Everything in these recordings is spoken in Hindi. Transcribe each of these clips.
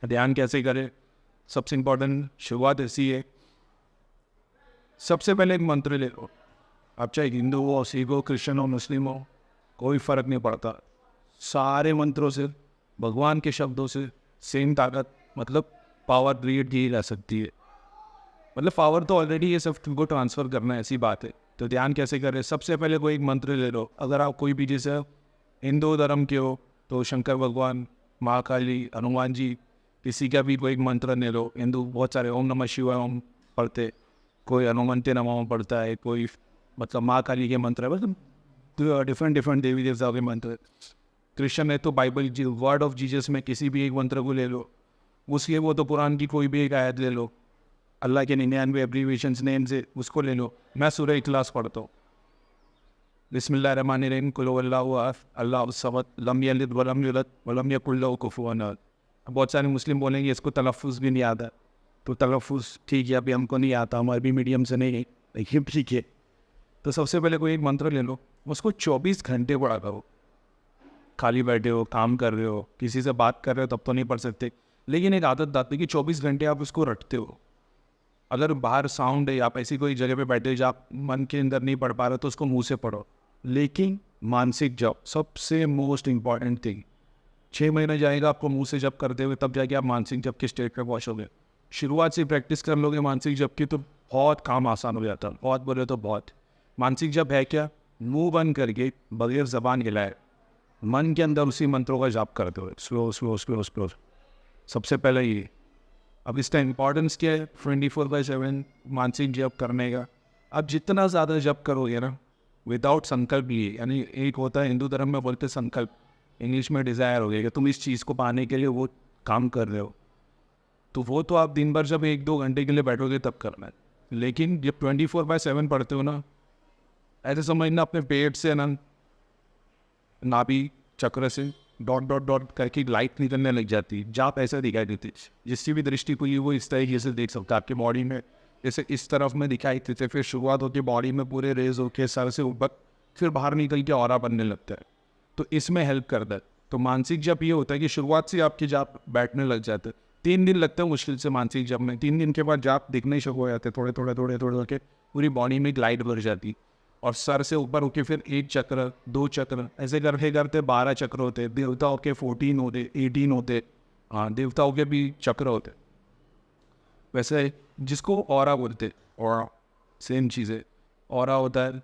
ध्यान कैसे करें? सबसे इम्पोर्टेंट शुरुआत ऐसी है, सबसे पहले एक मंत्र ले लो। आप चाहे हिंदू हो, सिख हो, क्रिश्चियन हो, मुस्लिम हो, कोई फ़र्क नहीं पड़ता। सारे मंत्रों से, भगवान के शब्दों से सेम ताकत, मतलब पावर क्रिएट की जा सकती है। मतलब पावर तो ऑलरेडी ये सब तुमको ट्रांसफ़र करना है, ऐसी बात है। तो ध्यान कैसे करें? सबसे पहले कोई एक मंत्र ले लो। अगर आप कोई भी जैसे हिंदू धर्म के हो तो शंकर भगवान, महाकाली, हनुमान जी, किसी का भी कोई एक मंत्र ले लो। हिंदू बहुत सारे ओम नमः शिवाय ओम पढ़ते, कोई हनुमंते नमः पढ़ता है, कोई मतलब महाकाली के मंत्र है, मतलब डिफरेंट डिफरेंट देवी देवताओं के मंत्र। क्रिश्चियन है तो बाइबल वर्ड ऑफ जीसस में किसी भी एक मंत्र को ले लो। उसके वो तो कुरान की कोई भी एक आयत ले लो, अल्लाह के 99 एब्रीवेशंस नेम से उसको ले लो। मैं सूरह इखलास पढ़ता हूँ, बिस्मिल्लाहिर्रहमानिर्रहीम, कुल हुवल्लाहु अहद, अल्लाहु समद, लम यलिद वलम यूलद वलम यकुल लहू कुफुवन अहद। बहुत सारे मुस्लिम बोलेंगे इसको तलफ़ुज़ भी नहीं आता, तो तलफ़ुज़ ठीक है, अभी हमको नहीं आता, हम अरबी मीडियम से नहीं, लेकिन ठीक है। तो सबसे पहले कोई एक मंत्र ले लो, उसको 24 घंटे पढ़ा करो। खाली बैठे हो, काम कर रहे हो, किसी से बात कर रहे हो, तब तो नहीं पढ़ सकते, लेकिन एक आदत डालती है कि 24 घंटे आप उसको रटते हो। अगर बाहर साउंड है, आप ऐसी कोई जगह पे बैठे हो जहाँ आप मन के अंदर नहीं पढ़ पा रहे, तो उसको मुंह से पढ़ो। लेकिन मानसिक जप सबसे मोस्ट इम्पॉर्टेंट थिंग। 6 महीने जाएगा आपको मुंह से जप करते हुए, तब जाके आप मानसिक जप के स्टेट पे पहुँचोगे। शुरुआत से प्रैक्टिस कर लोगे मानसिक जप की, तो बहुत काम आसान हो जाता है। बहुत बोले तो बहुत। मानसिक जप है क्या? मुंह बंद करके बगैर जबान हिलाए मन के अंदर उसी मंत्रों का जाप करते हुए स्लो स्लो स्लो स्लो। सबसे पहले ये। अब इसका इम्पोर्टेंस क्या है 24/7 मानसिक जप करने का? अब जितना ज़्यादा जप करोगे ना, विदाउट संकल्प लिए, यानी एक होता है हिंदू धर्म में बोलते संकल्प, इंग्लिश में डिज़ायर हो गया कि तुम इस चीज़ को पाने के लिए वो काम कर रहे हो, तो वो तो आप दिन भर जब 1-2 घंटे के लिए बैठोगे तब करना है। लेकिन जब 24/7 पढ़ते हो ना, ऐसे समझना अपने पेट से ना, नाभि चक्र से डॉट डॉट डॉट करके लाइट निकलने लग जाती है, जाप ऐसा दिखाई देती है। जिसकी भी दृष्टि को ये वो इस तरीके से देख सकता है आपके बॉडी में, जैसे इस तरफ में दिखाई देते, फिर शुरुआत होती है बॉडी में पूरे रेज होके सर से ऊपर, फिर बाहर निकल के ऑरा बनने लगता है, तो इसमें हेल्प करता है। तो मानसिक जप ये होता है कि शुरुआत से आपके जाप बैठने लग जाते हैं। 3 दिन लगते हैं मुश्किल से मानसिक जप में, 3 दिन के बाद जाप दिखने शुरू हो जाते हैं, थोड़े थोड़े थोड़े थोड़े होके पूरी बॉडी में एक लाइट भर जाती, और सर से ऊपर होके फिर 1 चक्र, 2 चक्र, ऐसे करते करते 12 चक्र होते। देवताओं के 14 होते, 18 होते, हाँ देवताओं के भी चक्र होते। वैसे जिसको ऑरा बोलते, और सेम चीज़ है। ऑरा होता है,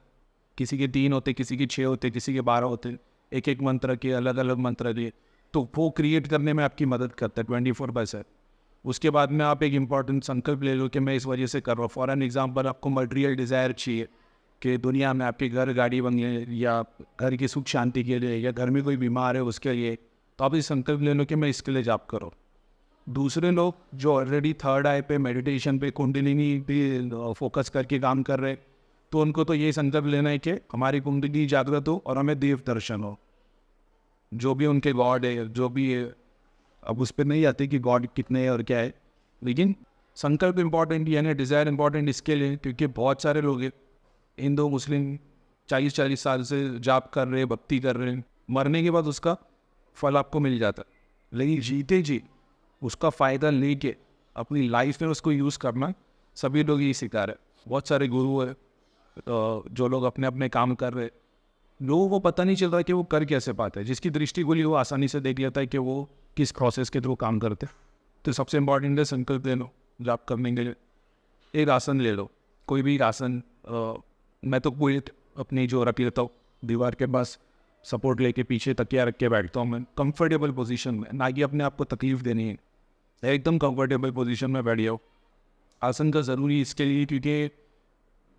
किसी के 3 होते, किसी के 6 होते, किसी के 12 होते, एक एक मंत्र के अलग अलग मंत्र के, तो वो क्रिएट करने में आपकी मदद करता है 24/7। उसके बाद में आप एक इम्पॉर्टेंट संकल्प ले लो कि मैं इस वजह से कर रहा हूँ। फॉर एन एग्जाम्पल, आपको मटेरियल डिज़ायर चाहिए कि दुनिया में आपके घर गाड़ी बंगले, या घर की सुख शांति के लिए, या घर में कोई बीमार है उसके लिए, तो आप इस संकल्प ले लो कि मैं इसके लिए जाप करो। दूसरे लोग जो ऑलरेडी थर्ड आई पे, मेडिटेशन पे, कुंडलिनी पे फोकस करके काम कर रहे हैं, तो उनको तो ये संकल्प लेना है कि हमारी कुंडली जागृत हो और हमें देव दर्शन हो। जो भी उनके गॉड है, जो भी है, अब उस पर नहीं आते कि गॉड कितने हैं और क्या है, लेकिन संकल्प इम्पॉर्टेंट, यानी डिज़ायर इम्पॉर्टेंट इसके लिए क्योंकि बहुत सारे लोग हैं हिंदू मुस्लिम 40-40 साल से जाप कर रहे हैं, भक्ति कर रहे हैं, मरने के बाद उसका फल आपको मिल जाता है। लेकिन जीते जी उसका फ़ायदा लेके अपनी लाइफ में उसको यूज़ करना, सभी लोग यही सिखा रहे हैं। बहुत सारे गुरु है जो लोग अपने अपने काम कर रहे हैं, लोगों को पता नहीं चल रहा कि वो कर कैसे पाते हैं। जिसकी दृष्टि खुली वो आसानी से देख लेता है कि वो किस प्रोसेस के थ्रू काम करते हैं। तो सबसे इम्पॉर्टेंट है संकल्प ले लो जाप करने के लिए। एक आसन ले लो, कोई भी आसन। मैं तो कोई अपनी जो रख लेता हूँ दीवार के पास, सपोर्ट लेके पीछे तकिया रख के बैठता हूँ मैं कंफर्टेबल पोजीशन में, ना कि अपने आप को तकलीफ देनी है, एकदम कंफर्टेबल पोजीशन में बैठ जाओ। आसन का ज़रूरी इसके लिए क्योंकि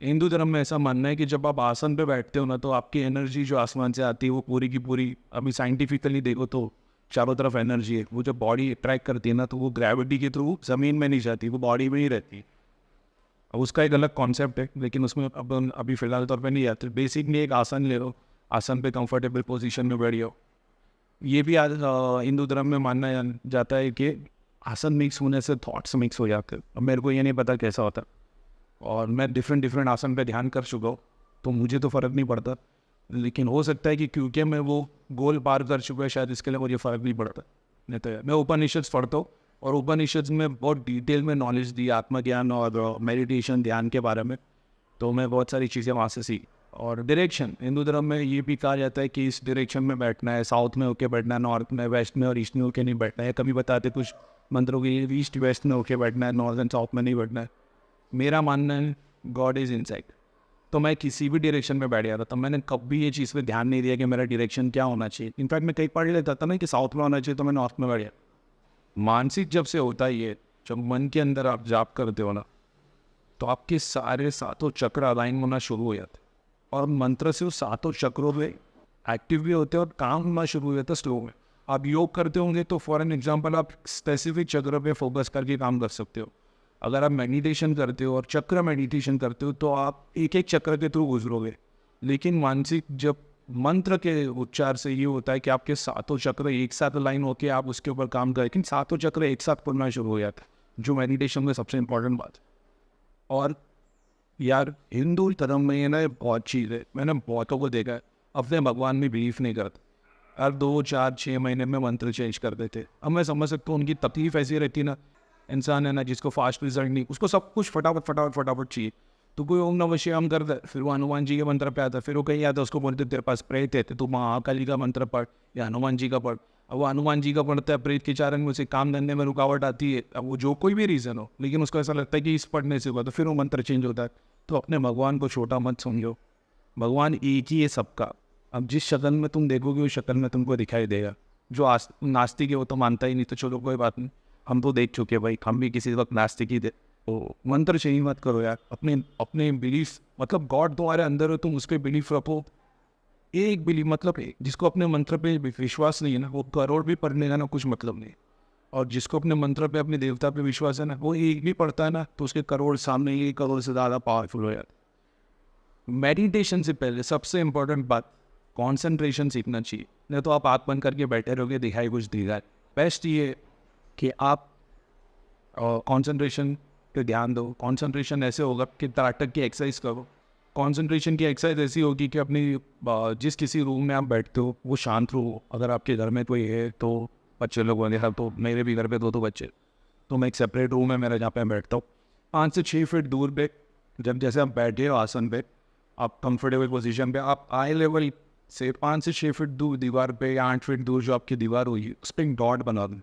हिंदू धर्म में ऐसा मानना है कि जब आप आसन पे बैठते हो ना, तो आपकी एनर्जी जो आसमान से आती है वो पूरी की पूरी, अभी साइंटिफिकली देखो तो चारों तरफ एनर्जी है, वो जब बॉडी अट्रैक्ट करती है ना, तो वो ग्रेविटी के थ्रू ज़मीन में नहीं जाती, वो बॉडी में ही रहती है। अब उसका एक अलग कॉन्सेप्ट है, लेकिन उसमें अब अभी फ़िलहाल तौर पे नहीं आते। बेसिकली एक आसन ले लो, आसन पे कंफर्टेबल पोजीशन में बैठ जाओ। ये भी आज हिंदू धर्म में माना जाता है कि आसन मिक्स होने से थॉट्स मिक्स हो जाते हैं। अब मेरे को ये नहीं पता कैसा होता, और मैं डिफरेंट आसन पे ध्यान कर चुका हूँ, तो मुझे तो फ़र्क नहीं पड़ता। लेकिन हो सकता है कि क्योंकि मैं वो गोल पार कर चुका है, शायद इसके लिए मुझे फ़र्क नहीं पड़ता। नहीं तो मैं उपनिषद पढ़ता हूँ, और उपनिषद में बहुत डिटेल में नॉलेज दी आत्मज्ञान और मेडिटेशन ध्यान के बारे में। तो मैं बहुत सारी चीज़ें वहाँ से सीखी। और डायरेक्शन, हिंदू धर्म में ये भी कहा जाता है कि इस डायरेक्शन में बैठना है, साउथ में होके बैठना है, नॉर्थ में, वेस्ट में और ईस्ट में होके नहीं बैठना है। कभी बताते कुछ मंत्रों के ईस्ट वेस्ट में होके बैठना है, नॉर्थ एंड साउथ में नहीं बैठना है। मेरा मानना है गॉड इज़ इनसाइड। तो मैं किसी भी डायरेक्शन में बैठ गया था, तब मैंने कभी ये चीज़ पे ध्यान नहीं दिया कि मेरा डायरेक्शन क्या होना चाहिए। इनफैक्ट मैं कई पढ़ लेता था ना कि साउथ में होना चाहिए, तो मैं नॉर्थ में बैठ गया। मानसिक जब से होता ही है, जब मन के अंदर आप जाप करते हो ना, तो आपके सारे सातों चक्र अलाइन होना शुरू हो जाते हैं। और मंत्र से वो सातों चक्रों में एक्टिव भी होते हैं और काम होना शुरू हो जाता है स्लो में। आप योग करते होंगे तो फॉर एन एग्जांपल आप स्पेसिफिक चक्र पे फोकस करके काम कर सकते हो। अगर आप मेडिटेशन करते हो और चक्र मेडिटेशन करते हो तो आप एक एक चक्र के थ्रू गुजरोगे। लेकिन मानसिक जब मंत्र के उच्चार से ये होता है कि आपके सातों चक्र एक साथ अलाइन होकर आप उसके ऊपर काम करें, लेकिन सातों चक्र एक साथ खुलना शुरू हो जाता है, जो मेडिटेशन में सबसे इंपॉर्टेंट बात है। और यार हिंदू धर्म में ये ना बहुत चीज़ है, मैंने बहुतों को देखा है अपने भगवान में बिलीफ नहीं करते, हर 2 4 6 महीने में मंत्र चेंज कर देते। अब मैं समझ सकता हूँ उनकी तकलीफ ऐसी रहती ना, इंसान है ना जिसको फास्ट रिजल्ट नहीं, उसको सब कुछ फटाफट फटाफट फटाफट चाहिए। तो कोई ओम नमः शिवाय करता है, फिर वो हनुमान जी के मंत्र पे आता है, फिर वो कहीं आता है उसको बोलते तेरे पास प्रेत है तो महाकाली का मंत्र पढ़ या हनुमान जी का पढ़। अब वो हनुमान जी का पढ़ता है, प्रेत के चारण में उसे काम धंधे में रुकावट आती है, अब वो जो कोई भी रीज़न हो, लेकिन उसको ऐसा लगता है कि इस पढ़ने से हुआ, तो फिर वो मंत्र चेंज होता है। तो अपने भगवान को छोटा मत समझो, भगवान एक ही है सबका। अब जिस शक्ल में तुम देखोगे उस शक्ल में तुमको दिखाई देगा। जो नास्तिक है वो तो मानता ही नहीं, तो चलो कोई बात नहीं, हम तो देख चुके भाई, हम भी किसी वक्त नास्तिक ही थे। तो मंत्र चेंज मत करो यार, अपने अपने बिलीफ, मतलब गॉड तुम्हारे अंदर हो, तुम उस पर बिलीफ रखो। एक बिलीफ मतलब जिसको अपने मंत्र पे विश्वास नहीं है ना, वो करोड़ भी पढ़ने का ना कुछ मतलब नहीं। और जिसको अपने मंत्र पे, अपने देवता पे विश्वास है ना, वो एक भी पढ़ता है ना तो उसके करोड़ सामने, एक करोड़ से ज़्यादा पावरफुल हो जाता है। मेडिटेशन से पहले सबसे इम्पोर्टेंट बात कॉन्सेंट्रेशन सीखना चाहिए। नहीं तो आप आँख बंद करके बैठे रहोगे, दिखाई कुछ दिखा है। बेस्ट ये कि आप कंसंट्रेशन पे ध्यान दो। कंसंट्रेशन ऐसे होगा कि त्राटक की एक्सरसाइज करो। कंसंट्रेशन की एक्सरसाइज ऐसी होगी कि अपनी जिस किसी रूम में आप बैठते हो वो शांत हो। अगर आपके घर में कोई है तो बच्चे लोग वगैरह, तो मेरे भी घर पे 2 बच्चे, तो मैं एक सेपरेट रूम है मेरा जहाँ पे मैं बैठता हूँ। 5 से 6 फीट दूर पे, जब जैसे आप बैठे हो आसन पे, आप कंफर्टेबल पोजीशन पे, आप आई लेवल से 5 से 6 फीट दूर दीवार पे या 8 फीट दूर जो आपकी दीवार हुई उस पर एक डॉट बना दो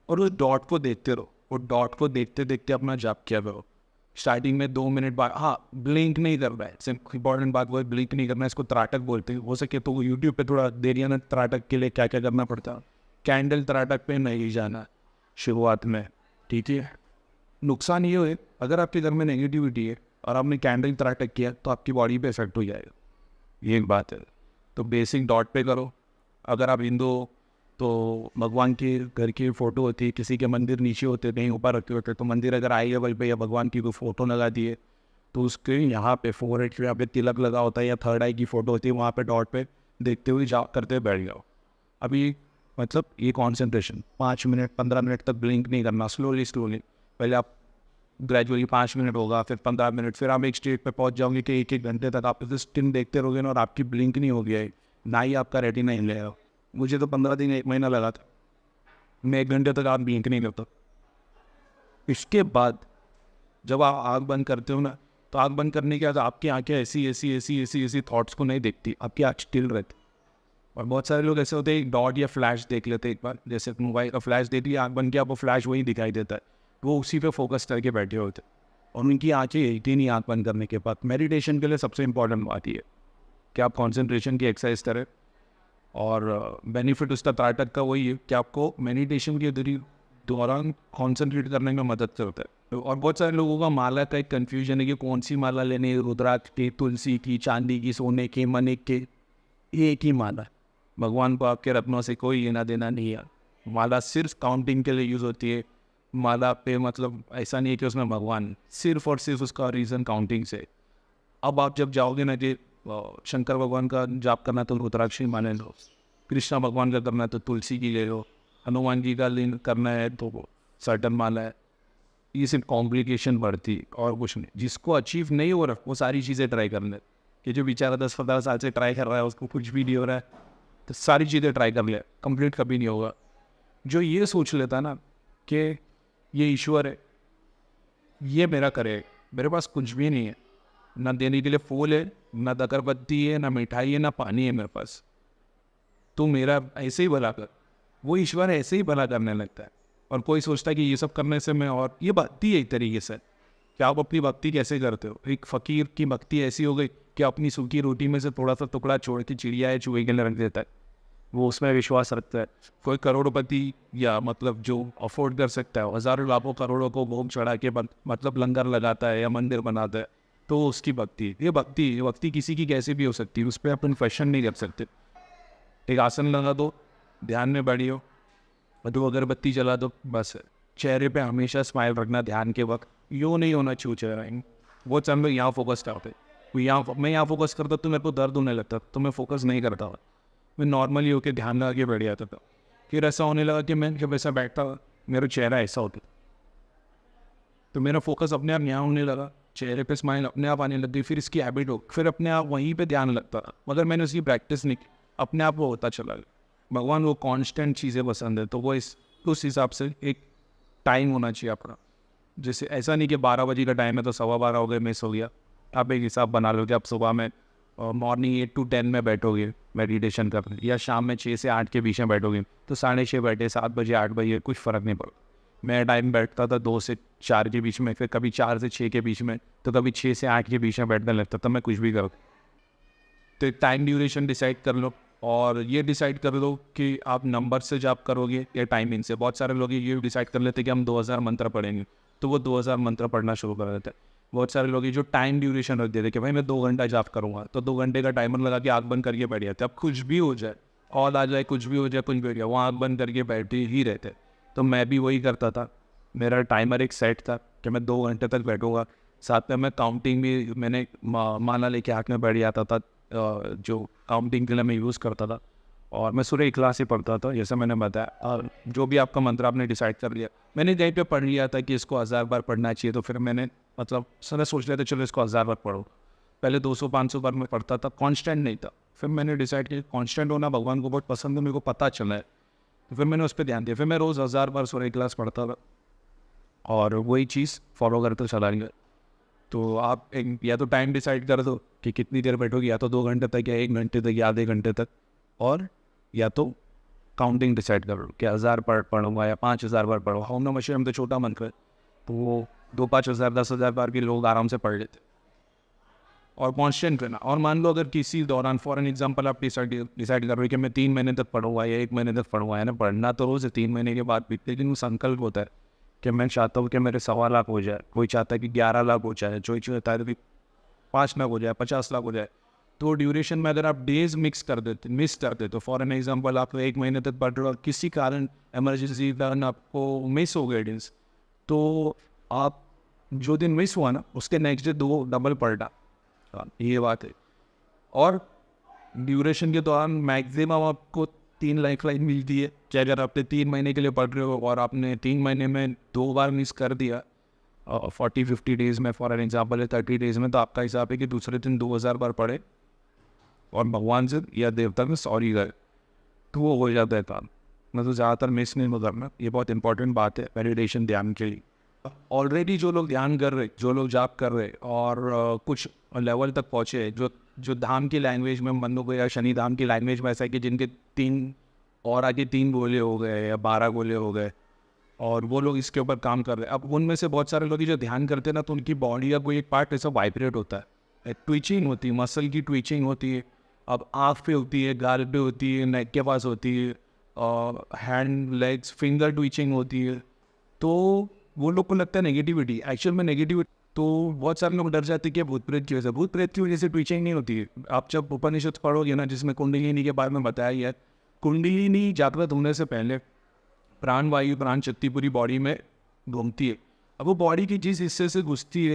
और उस डॉट को देखते रहो। वो डॉट को देखते देखते अपना जाप किया करो। स्टार्टिंग में 2 मिनट बाद, हाँ ब्लिंक नहीं करना है, सिर्फ इंपॉर्टेंट बात वो है ब्लिंक नहीं करना है। इसको त्राटक बोलते हैं। हो सके तो यूट्यूब पे थोड़ा देरिया ना त्राटक के लिए क्या क्या करना पड़ता है। कैंडल त्राटक पे नहीं जाना शुरुआत में, ठीक है। नुकसान ये है अगर आपके घर में नेगेटिविटी है और आपने कैंडल त्राटक किया तो आपकी बॉडी पे इफेक्ट हो जाएगा, ये एक बात है। तो बेसिक डॉट पे करो। अगर आप हिंदू हो तो भगवान के घर की फ़ोटो होती है, किसी के मंदिर नीचे होते, कहीं ऊपर रखे होते, तो मंदिर अगर आई लेवल पे या भगवान की कोई फ़ोटो लगा दी है तो उसके यहाँ पे फोरहेड पे यहाँ पे तिलक लगा होता है या थर्ड आई की फ़ोटो होती है, वहाँ पे डॉट पे देखते हुए जाप करते हुए बैठ जाओ। अभी मतलब ये कॉन्सेंट्रेशन 5 मिनट 15 मिनट तक ब्लिंक नहीं करना, स्लोली स्लोली। पहले आप ग्रेजुअली 5 मिनट होगा, फिर 15 मिनट, फिर आप एक स्टेज पे पहुंच जाओगे कि 1 घंटे तक आप इस स्क्रीन देखते रहोगे ना और आपकी ब्लिंक नहीं होगी है, ना ही आपका रेटिना हिलेगा। मुझे तो 15 दिन 1 महीना लगा था, मैं 1 घंटे तक आप ब्लिंक नहीं करता। इसके बाद जब आप आँख बंद करते हो ना, तो आँख बंद करने के बाद आपकी आँखें ऐसी ऐसी ऐसी ऐसी ऐसी थॉट्स को नहीं देखती, आपकी आँख स्टिल रहती। और बहुत सारे लोग ऐसे होते हैं, एक डॉट या फ्लैश देख लेते हैं एक बार, जैसे मोबाइल का फ्लैश देख लिया, आँख बंद किया, आपको फ्लैश वही दिखाई देता है, वो उसी पे फोकस करके बैठे होते हैं और उनकी आँखें हिलती नहीं आँख बंद करने के बाद। मेडिटेशन के लिए सबसे इंपॉर्टेंट बात ये है कि आप कॉन्सेंट्रेशन की एक्सरसाइज करें। और बेनिफिट उसका त्राटक का वही है कि आपको मेडिटेशन के दौरान कॉन्सेंट्रेट करने में मदद करता है। और बहुत सारे लोगों का माला का एक कन्फ्यूजन है कि कौन सी माला लेनी है, रुद्राक्ष की, तुलसी की, चांदी की, सोने की, मणिक के। एक ही माला, भगवान को आपके रत्नों से कोई लेना देना नहीं है। माला सिर्फ काउंटिंग के लिए यूज़ होती है। माला पे मतलब ऐसा नहीं है कि उसमें भगवान, सिर्फ और सिर्फ उसका रीज़न काउंटिंग से। अब आप जब जाओगे ना कि शंकर भगवान का जाप करना तो रुद्राक्ष ही माने लो, कृष्णा भगवान का करना है तो तुलसी की ले लो, हनुमान जी का लीन करना है तो वो सर्टन माला है। ये सिर्फ कॉम्प्लिकेशन बढ़ती और कुछ नहीं। जिसको अचीव नहीं हो रहा वो सारी चीज़ें ट्राई करने, कि जो बेचारा 10-15 साल से ट्राई कर रहा है उसको कुछ भी नहीं हो रहा है, तो सारी चीज़ें ट्राई कर ले, कंप्लीट कभी नहीं होगा। जो ये सोच लेता ना कि ये ईश्वर है, ये मेरा करे। मेरे पास कुछ भी नहीं है, ना देने के लिए फूल है, ना अगरबत्ती है, ना मिठाई है, ना पानी है मेरे पास। तो मेरा ऐसे ही भला कर। वो ईश्वर ऐसे ही भला करने लगता है। और कोई सोचता है कि ये सब करने से मैं, और ये भक्ति है एक तरीके से कि आप अपनी भक्ति कैसे करते हो। एक फ़कीर की भक्ति ऐसी हो गई कि अपनी सूखी रोटी में से थोड़ा सा टुकड़ा छोड़ के चिड़िया या चूहे के लिए रख देता है, वो उसमें विश्वास रखता है। कोई करोड़पति या मतलब जो अफोर्ड कर सकता है, हज़ारों लाखों करोड़ों को भोग चढ़ा के मतलब लंगर लगाता है या मंदिर बनाता है, तो उसकी भक्ति है। ये भक्ति किसी की कैसे भी हो सकती है, उस पर अपन क्वेश्चन नहीं कर सकते। एक आसन लगा दो, ध्यान में बैठियो, दो अगरबत्ती जला दो, बस। चेहरे पे हमेशा स्माइल रखना ध्यान के वक्त, यूँ नहीं होना चाहिए चेहरा। वो चल मैं यहाँ फोकस करते, मैं यहाँ फोकस करता तो मेरे को दर्द होने लगता, तो मैं फोकस नहीं करता था। मैं नॉर्मली होकर ध्यान लगा के बैठ जाता था। फिर ऐसा होने लगा कि मैं जब ऐसा बैठता मेरा चेहरा ऐसा होता, तो मेरा फोकस अपने आप यहाँ होने लगा, चेहरे पे स्माइल अपने आप आने लग गई। फिर इसकी हैबिट हो, फिर अपने आप वहीं पे ध्यान लगता था, मगर मैंने उसकी प्रैक्टिस नहीं की, अपने आप वो होता चला गया। भगवान वो कांस्टेंट चीज़ें पसंद है, तो वो उस हिसाब से एक टाइम होना चाहिए अपना। जैसे ऐसा नहीं कि 12 बजे का टाइम है तो 12:15 हो गए, मिस हो गया। आप एक हिसाब बना लो कि आप सुबह में मॉर्निंग 8 to 10 में बैठोगे मेडिटेशन करने, या शाम में 6 से 8 के बीच में बैठोगे, तो 6:30 बैठे, 7 बजे 8 बजे कुछ फ़र्क नहीं पड़ता। मैं टाइम बैठता था 2 से 4 के बीच में, फिर कभी 4 से 6 के बीच में, तो कभी 6 से 8 के बीच में बैठने लगता था मैं कुछ भी करूँ। तो टाइम ड्यूरेशन डिसाइड कर लो, और ये डिसाइड कर लो कि आप नंबर से जाप करोगे या टाइमिंग से। बहुत सारे लोग ये डिसाइड कर लेते हैं कि हम 2000 मंत्र पढ़ेंगे, तो वो 2000 मंत्र पढ़ना शुरू कर देते हैं। बहुत सारे लोग जो टाइम ड्यूरेशन रख देते कि भाई मैं 2 घंटा जाप करूँगा, तो 2 घंटे का टाइमर लगा के आँख बंद करके बैठ जाते। अब कुछ भी हो जाए, ऑल आ जाए, कुछ भी हो जाए, कुछ भी हो जाए, वो आँख बंद करके बैठे ही रहते। तो मैं भी वही करता था। मेरा टाइमर एक सेट था कि मैं 2 घंटे तक बैठूँगा। साथ में मैं काउंटिंग भी, मैंने माला लेके हाथ में बैठ जाता था, जो काउंटिंग के लिए मैं यूज़ करता था। और मैं सूरह इखलास ही पढ़ता था, जैसे मैंने बताया। और जो भी आपका मंत्र आपने डिसाइड कर लिया, मैंने कहीं पे पढ़ लिया था कि इसको 1000 बार पढ़ना चाहिए, तो फिर मैंने मतलब सर सोच लिया था चलो इसको 1000 बार पढ़ो। पहले 200-500 बार मैं पढ़ता था, कांस्टेंट नहीं था। फिर मैंने डिसाइड किया कांस्टेंट होना भगवान को बहुत पसंद है, मेरे को पता चला है, तो फिर मैंने उस पर ध्यान दिया। फिर मैं रोज़ 1000 बार सूरह इखलास पढ़ता था, और वही चीज़ फॉलो करते चला गया। तो आप एक या तो टाइम डिसाइड कर दो कि कितनी देर बैठोगे, या तो 2 घंटे तक, या 1 घंटे तक, या आधे घंटे तक। और या तो काउंटिंग डिसाइड कर लो कि 1000 पढ़ूंगा या 5000 बार पढ़ूंगा। ओम नमः शिवाय तो छोटा मंत्र है, तो वो 2-5 हज़ार 10,000 बार भी लोग आराम से पढ़ लेते। और कॉन्स्टेंट रहना। और मान लो अगर किसी दौरान फॉर एन एग्जाम्पल आप डिसाइड कर रहे हो कि मैं 3 महीने तक पढ़ूंगा या 1 महीने तक पढ़ूंगा, है ना, पढ़ना तो रोज़ है 3 महीने के बाद भी, लेकिन वो संकल्प होता है कि मैं चाहता हूँ कि मेरे 1.25 लाख हो जाए, कोई चाहता है कि 11 लाख हो जाए, कोई चाहता है कि 5 लाख हो जाए, 50 लाख हो जाए। तो ड्यूरेशन में अगर आप डेज मिस कर देते, तो फॉर एन एग्जांपल आप 1 महीने तक पढ़ रहे हो और किसी कारण इमरजेंसी कारण आपको मिस हो गए डेज, तो आप जो दिन मिस हुआ ना, उसके नेक्स्ट डे 2 डबल पढ़ना, ये बात है। और ड्यूरेशन के दौरान मैक्सिमम आपको 3 लाइफलाइन मिलती है कि अगर आपने 3 महीने के लिए पढ़ रहे हो और आपने 3 महीने में 2 बार मिस कर दिया, 40-50 डेज़ में फॉर एन एग्जाम्पल है, 30 डेज़ में, तो आपका हिसाब है कि दूसरे दिन 2000 बार पढ़े और भगवान से या देवता में सॉरी गए, तो वो हो जाता है काम। मतलब ज़्यादातर मिस नहीं करना, ये बहुत इंपॉर्टेंट बात है मेडिटेशन ध्यान के लिए। ऑलरेडी जो लोग ध्यान कर रहे, जो लोग जाप कर रहे और कुछ लेवल तक पहुँचे, जो धाम की लैंग्वेज में, मनु या शनि धाम की लैंग्वेज में ऐसा है कि जिनके 3 और आगे 3 गोले हो गए या 12 गोले हो गए, और वो लोग इसके ऊपर काम कर रहे हैं। अब उनमें से बहुत सारे लोग जो ध्यान करते हैं ना, तो उनकी बॉडी का कोई एक पार्ट ऐसा वाइब्रेट होता है, ट्विचिंग होती है, मसल की ट्विचिंग होती है। अब आँख पे होती है, गाल पे होती है, नेक के पास होती है, हैंड लेग्स फिंगर ट्विचिंग होती है। तो वो लोग को लगता है नेगेटिविटी, एक्चुअल में नेगेटिविटी। तो बहुत सारे लोग डर जाते हैं कि भूत प्रेत की वजह से। भूत प्रेत की वजह से ट्विचिंग नहीं होती है। आप जब उपनिषद पढ़ोगे ना, जिसमें कुंडलिनी के बारे में बताया गया है, कुंडलिनी जागृत होने से पहले प्राण वायु, प्राण शक्ति पूरी बॉडी में घूमती है। अब वो बॉडी की जिस हिस्से से घूमती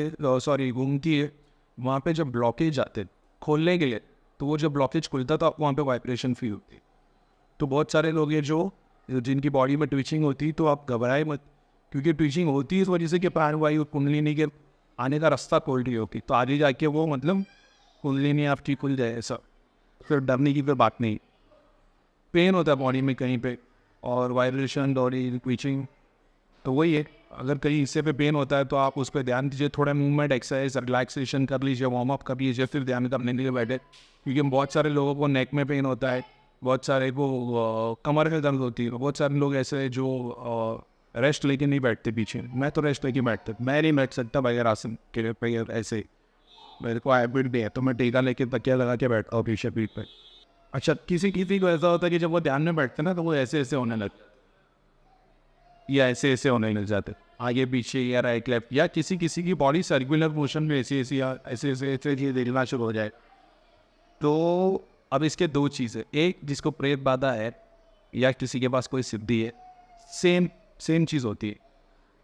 है, वहाँ पे जब ब्लॉकेज आते खोलने के लिए, तो वो जब ब्लॉकेज खुलता तो आपको वहाँ पे वाइब्रेशन फील होती है। तो बहुत सारे लोग हैं जिनकी बॉडी में ट्विचिंग होती है, तो आप घबराए मत, क्योंकि ट्विचिंग होती है इस वजह से कि प्राण वायु कुंडलिनी के आने का रास्ता खोल रही होती, तो आगे जाके वो मतलब कुंडलिनी आपकी खुल जाए, ऐसा फिर डरने की फिर बात नहीं। पेन होता है बॉडी में कहीं पे, और वाइब्रेशन, बॉडी ट्विचिंग, तो वही है। अगर कहीं हिस्से पे पेन होता है तो आप उस पर ध्यान दीजिए, थोड़ा मूवमेंट, एक्सरसाइज, रिलैक्सेशन कर लीजिए, वार्म अप कर लीजिए, फिर ध्यान करने के लिए बैठे। क्योंकि बहुत सारे लोगों को नेक में पेन होता है, बहुत सारे को कमर में दर्द होती है, बहुत सारे लोग ऐसे हैं जो रेस्ट लेके नहीं बैठते पीछे। मैं तो रेस्ट लेके बैठता, मैं नहीं बैठ सकता बगैर आसन के पे ऐसे। मेरे को हैबिट भी है तो मैं टीका लेके तकिया लगा के बैठता हूँ पीछे पीठ पे। अच्छा, किसी किसी को ऐसा होता है कि जब वो ध्यान में बैठते ना तो वो ऐसे ऐसे होने लगते, या ऐसे ऐसे होने लग जाते, आगे पीछे या राइट लेफ्ट, या किसी किसी की बॉडी सर्कुलर मोशन में ऐसे ऐसे या ऐसे ऐसे ऐसे ये देखना शुरू हो जाए। तो अब इसके दो चीज़ें, एक जिसको प्रेत बाधा है या किसी के पास कोई सिद्धि है, सेम चीज़ होती है।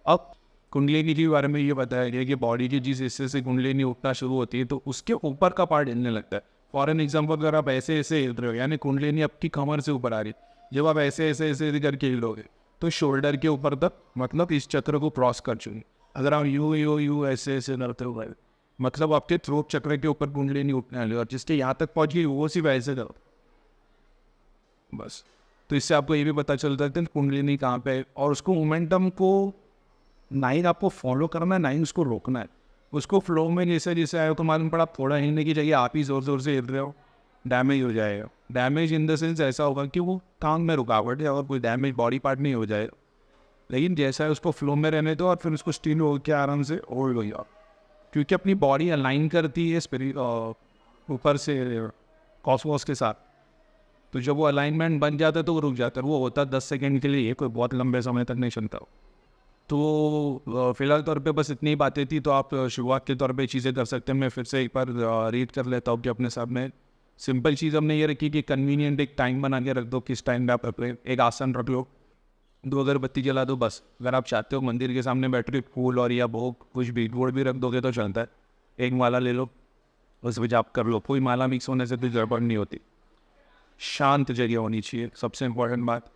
अब कुंडलिनी के बारे में ये बताया गया कि बॉडी की जिस हिस्से से कुंडलिनी उठना शुरू होती है तो उसके ऊपर का पार्ट हिलने लगता है। फॉर एन एग्जाम्पल, अगर आप ऐसे ऐसे हिल रहे हो यानी कुंडलिनी आपकी कमर से ऊपर आ रही है, जब आप ऐसे ऐसे ऐसे करके हिलोगे तो शोल्डर के ऊपर तक, मतलब इस चक्र को क्रॉस कर चुके। अगर आप यू ऐसे ऐसे करते हो मतलब आपके थ्रोट चक्र के ऊपर कुंडलिनी उठने वाली, और जिसके यहाँ तक पहुँच गई वो सिर्फ ऐसे करो बस। तो इससे आपको ये भी पता चलता है कि कुंडलिनी कहाँ पे है, और उसको मोमेंटम को ना ही आपको फॉलो करना है ना ही उसको रोकना है। उसको फ्लो में जैसे जैसे आए तो मालूम पड़ा, थोड़ा हिलने की जगह आप ही ज़ोर ज़ोर से हिल रहे हो, डैमेज हो जाएगा। डैमेज इन द सेंस ऐसा होगा कि वो काम में रुकावट है और कोई डैमेज बॉडी पार्ट नहीं हो जाएगा। लेकिन जैसा है उसको फ्लो में रहने दो और फिर उसको स्टील हो के आराम से होल्ड हो जाओ, क्योंकि अपनी बॉडी अलाइन करती है स्पिरिट ऊपर से कॉस्मोस के साथ। तो जब वो अलाइनमेंट बन जाता है तो वो रुक जाता है। वो होता है 10 सेकेंड के लिए, कोई बहुत लंबे समय तक नहीं चलता। तो फिलहाल तौर पे बस इतनी ही बातें थी। तो आप शुरुआत के तौर पे चीज़ें कर सकते हैं। मैं फिर से एक बार रीड कर लेता हूँ कि अपने सामने सिंपल चीज़ हमने ये रखी कि कन्वीनियंट एक टाइम बना के रख दो, किस टाइम पे आप एक आसन रख लो, 2 अगरबत्ती जला दो बस। अगर आप चाहते हो मंदिर के सामने बैठ के फूल और या भोग कुछ भी गुड़ भी रख दोगे तो चलता है। एक माला ले लो, उस पर जाप कर लो। कोई माला मिक्स होने से कोई गड़बड़ नहीं होती। शांत जगह होनी चाहिए, सबसे इम्पोर्टेंट बात।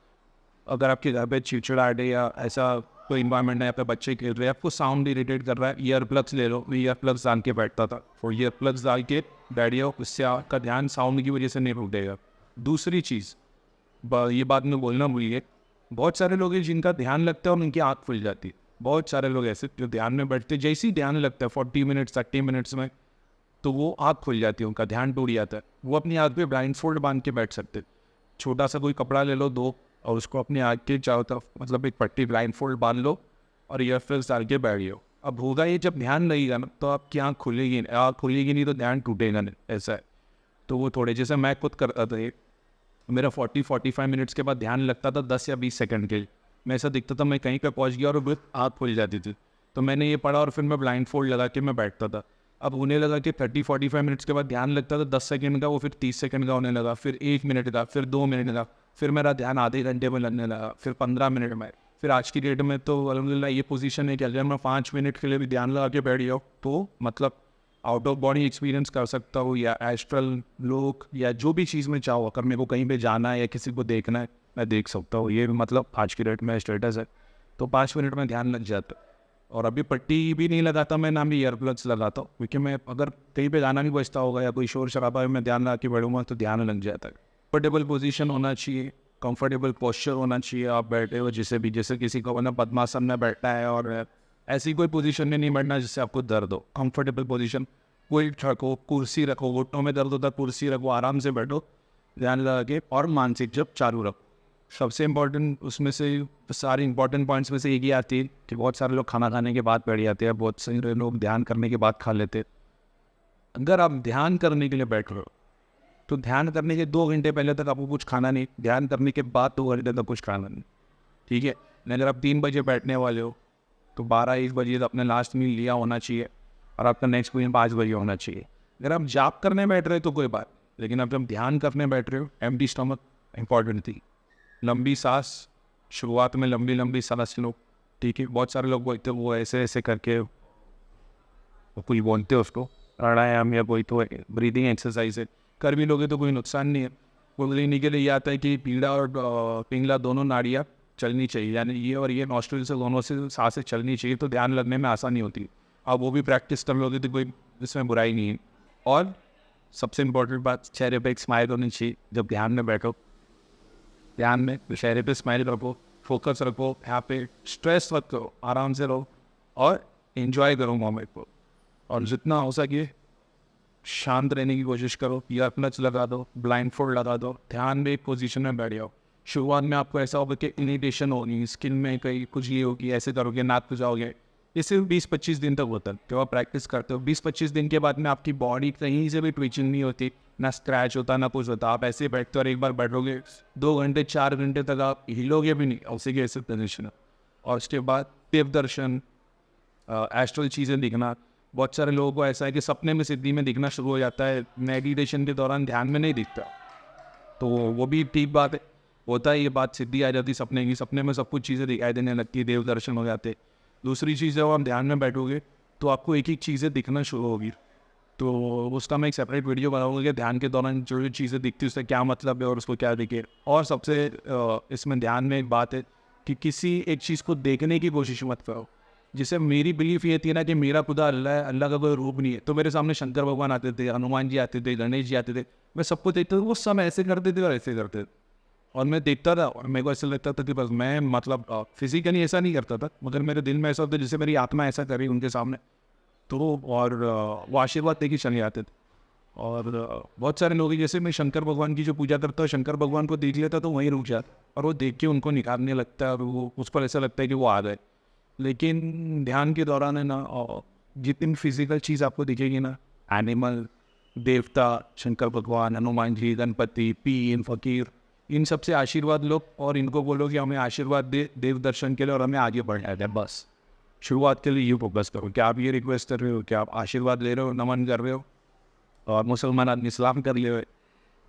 अगर आपके घर पे चिड़चिड़ाहट है या ऐसा कोई इन्वायरमेंट है, यहाँ पे बच्चे खेल रहे हैं, आपको साउंड इरिटेट कर रहा है, ईयर प्लग्स ले लो। मैं ईयर प्लग्स डाल के बैठता था, और ईयर प्लग्स डाल के बैठिए, उससे आपका ध्यान साउंड की वजह से नहीं रुकेगा। दूसरी चीज़, ये बात मैं बोलना भूलिए, बहुत सारे लोग हैं जिनका ध्यान लगता है और उनकी आँख खुल जाती है। बहुत सारे लोग ऐसे जो ध्यान में बैठते, जैसे ही ध्यान लगता है 40 मिनट्स 30 मिनट्स में, तो वो आँख खुल जाती है, उनका ध्यान टूट जाता है। वो अपनी आँख पे ब्लाइंड फोल्ड बांध के बैठ सकते। छोटा सा कोई कपड़ा ले लो 2, और उसको अपनी आँख के चारों तरफ मतलब एक पट्टी ब्लाइंड फोल्ड बांध लो और ईयरफोन्स डाल के बैठ जाओ। अब होगा ये, जब ध्यान लगेगा ना तो आपकी आँख खुलेगी, आँख खुलेगी नहीं तो ध्यान टूटेगा नहीं, ऐसा है। तो वो थोड़े, जैसे मैं खुद करता था, मेरा 40-45 मिनट्स के बाद ध्यान लगता था 10 या 20 सेकंड के लिए। मैं ऐसा दिखता था मैं कहीं पे पहुंच गया और आँख खुल जाती थी। तो मैंने ये पढ़ा और फिर मैं ब्लाइंड फोल्ड लगा के मैं बैठता था। अब होने लगा कि 30-45 मिनट्स के बाद ध्यान लगता था 10 सेकंड का, वो फिर 30 सेकंड का होने लगा, फिर 1 मिनट का, फिर 2 मिनट का, फिर मेरा ध्यान आधे घंटे में लगने लगा, फिर 15 मिनट में। फिर आज की डेट में तो अल्हम्दुलिल्लाह ये पोजीशन है कि अगर मैं 5 मिनट के लिए भी ध्यान लगा के बैठ जाऊँ तो मतलब आउट ऑफ बॉडी एक्सपीरियंस कर सकता हूँ, या एस्ट्रल लोक या जो भी चीज़ में चाहो। अगर मेरे को कहीं पे जाना है या किसी को देखना है, मैं देख सकता हूँ। ये मतलब आज की डेट में स्टेटस है। तो 5 मिनट में ध्यान लग जाता है। और अभी पट्टी भी नहीं लगाता मैं, ना भी ईयरप्लग्स लगाता हूँ, क्योंकि मैं अगर कहीं पे गाना भी बजता होगा या कोई शोर शराबा है, मैं ध्यान लगा के बैठूँगा तो ध्यान लग जाता है। कंफर्टेबल पोजीशन होना चाहिए, कंफर्टेबल पोस्चर होना चाहिए। आप बैठे हो जिसे भी, जैसे किसी को ना पद्मासन में बैठना है, और ऐसी कोई पोजीशन में नहीं बैठना जिससे आपको दर्द हो। कंफर्टेबल पोजीशन, कोई रखो, कुर्सी रखो, घुटनों में दर्द होता है कुर्सी रखो, आराम से बैठो, ध्यान लगा के, और मानसिक जब चालू रखो। सबसे इम्पोर्टेंट उसमें से, सारी इंपॉर्टेंट पॉइंट्स में से एक ही आती है कि बहुत सारे लोग खाना खाने के बाद बैठ जाते हैं, बहुत सारे लोग ध्यान करने के बाद खा लेते हैं। अगर आप ध्यान करने के लिए बैठ रहे हो तो ध्यान करने के 2 घंटे पहले तक आपको कुछ खाना नहीं, ध्यान करने के बाद 2 घंटे तक कुछ खाना नहीं, ठीक है। अगर आप 3 बजे बैठने वाले हो तो 12-1 बजे तो अपने लास्ट मील लिया होना चाहिए, और आपका नेक्स्ट मील 5 बजे होना चाहिए। अगर आप जाप करने बैठ रहे हो तो कोई बात, लेकिन आप जब ध्यान करने बैठ रहे हो, एम्प्टी स्टमक इंपॉर्टेंट थी। लंबी सांस, शुरुआत में लंबी लंबी सांस लो, ठीक है। बहुत सारे लोग बोलते हैं वो ऐसे ऐसे करके, कोई बोलते हैं उसको प्राणायाम या कोई तो ब्रीदिंग एक्सरसाइज है, कर भी लोगे तो कोई नुकसान नहीं है। कुंडलिनी के लिए ये आता है कि पीड़ा और पिंगला दोनों नाड़ियाँ चलनी चाहिए, यानी ये और ये नॉस्ट्रिल से दोनों से सांसें चलनी चाहिए, तो ध्यान लगने में आसानी होती है। आप वो भी प्रैक्टिस कर लोगे तो कोई इसमें बुराई नहीं है। और सबसे इम्पोर्टेंट बात, चेहरे पे एक स्माइल होनी चाहिए जब ध्यान में बैठो। ध्यान में चेहरे पे स्माइल रखो, फोकस रखो, यहाँ पे स्ट्रेस मत करो, आराम से रहो और एंजॉय करो मोमेंट को। और जितना हो सके शांत रहने की कोशिश करो, ईयर प्लग्स लगा दो, ब्लाइंड फोल्ड लगा दो, ध्यान में एक पोजीशन में बैठ जाओ। शुरुआत में आपको ऐसा होगा कि इरिटेशन होगी, स्किन में कहीं खुजली होगी, ऐसे करोगे, नाक खुजाओगे। ये सिर्फ 20-25 दिन तक होता है जब आप प्रैक्टिस करते हो। 20-25 दिन के बाद में आपकी बॉडी कहीं से भी ट्विचिंग नहीं होती, ना स्क्रैच होता, ना कुछ होता। आप ऐसे बैठते हो और एक बार बैठोगे 2 घंटे 4 घंटे तक आप हिलोगे भी नहीं, उसी के ऐसे पोजिशन है। और उसके बाद देव दर्शन, एस्ट्रल चीज़ें दिखना। बहुत सारे लोगों को ऐसा है कि सपने में सिद्धि में दिखना शुरू हो जाता है, मेडिटेशन के दौरान ध्यान में नहीं दिखता। तो वो भी ठीक बात है, होता है ये बात, सिद्धि आ जाती सपने की, सपने में सब कुछ चीज़ें दिखाई देने लगती है, देव दर्शन हो जाते। दूसरी चीज़ जब आप ध्यान में बैठोगे तो आपको एक एक चीज़ें दिखना शुरू होगी। तो उसका मैं एक सेपरेट वीडियो बनाऊंगा कि ध्यान के दौरान जो जो चीज़ें दिखती है उससे क्या मतलब है और उसको क्या दिखे। और सबसे इसमें ध्यान में एक बात है कि किसी एक चीज़ को देखने की कोशिश मत करो। जिसे मेरी बिलीफ ये थी ना कि मेरा खुदा अल्लाह है, अल्लाह का कोई रूप नहीं है। तो मेरे सामने शंकर भगवान आते थे, हनुमान जी आते थे, गणेश जी आते थे, मैं सबको देखता था, वो सब ऐसे करते थे और ऐसे करते थे। और मैं देखता था और मेरे को ऐसा लगता था कि बस मैं मतलब फिजिकली ऐसा नहीं करता था, मगर मेरे दिल में ऐसा होता जैसे मेरी आत्मा ऐसा करी उनके सामने। तो और वो आशीर्वाद दे के चले आते थे। और बहुत सारे लोग हैं, जैसे मैं शंकर भगवान की जो पूजा करता हूँ, शंकर भगवान को देख लेता तो वहीं रुक जाता और वो देख के उनको निखारने लगता है और वो उस पर ऐसा लगता है कि वो आ गए। लेकिन ध्यान के दौरान है ना, जितनी फिजिकल चीज़ आपको दिखेगी ना, एनिमल, देवता, शंकर भगवान, हनुमान जी, गणपति, पीर, फकीर, इन सब से आशीर्वाद लो और इनको बोलो कि हमें आशीर्वाद दे देव दर्शन के लिए और हमें आगे बढ़ना है। बस शुरुआत के लिए ये फोकस करो कि आप ये रिक्वेस्ट कर रहे हो, कि आप आशीर्वाद ले रहे हो, नमन कर रहे हो, और मुसलमान आदमी सलाम कर ले,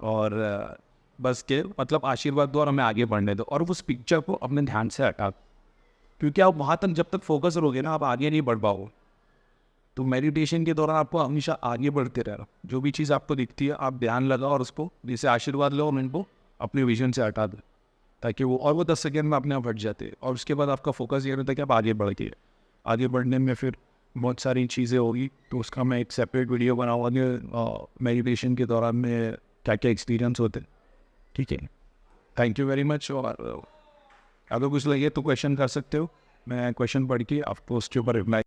और बस के मतलब आशीर्वाद दो और हमें आगे बढ़ने दो। और उस पिक्चर को अपने ध्यान से हटा, क्योंकि आप वहाँ तक जब तक फोकस रहोगे ना, आप आगे नहीं बढ़ पाओगे। तो मेडिटेशन के दौरान आपको हमेशा आगे बढ़ते रहना। जो भी चीज़ आपको दिखती है आप ध्यान लगाओ और उसको जैसे आशीर्वाद लो और इनको अपने विजन से हटा दो, ताकि वो 10 सेकेंड में अपने आप हट जाते हैं। और उसके बाद आपका फोकस ये रहता है कि आप आगे बढ़ के, आगे बढ़ने में फिर बहुत सारी चीज़ें होगी। तो उसका मैं एक सेपरेट वीडियो बनाऊँगा कि मेडिटेशन के दौरान में क्या क्या एक्सपीरियंस होते हैं। ठीक है, थैंक यू वेरी मच। और अगर कुछ लगे तो क्वेश्चन कर सकते हो, मैं क्वेश्चन पढ़ के आपको उसके ऊपर रिप्लाई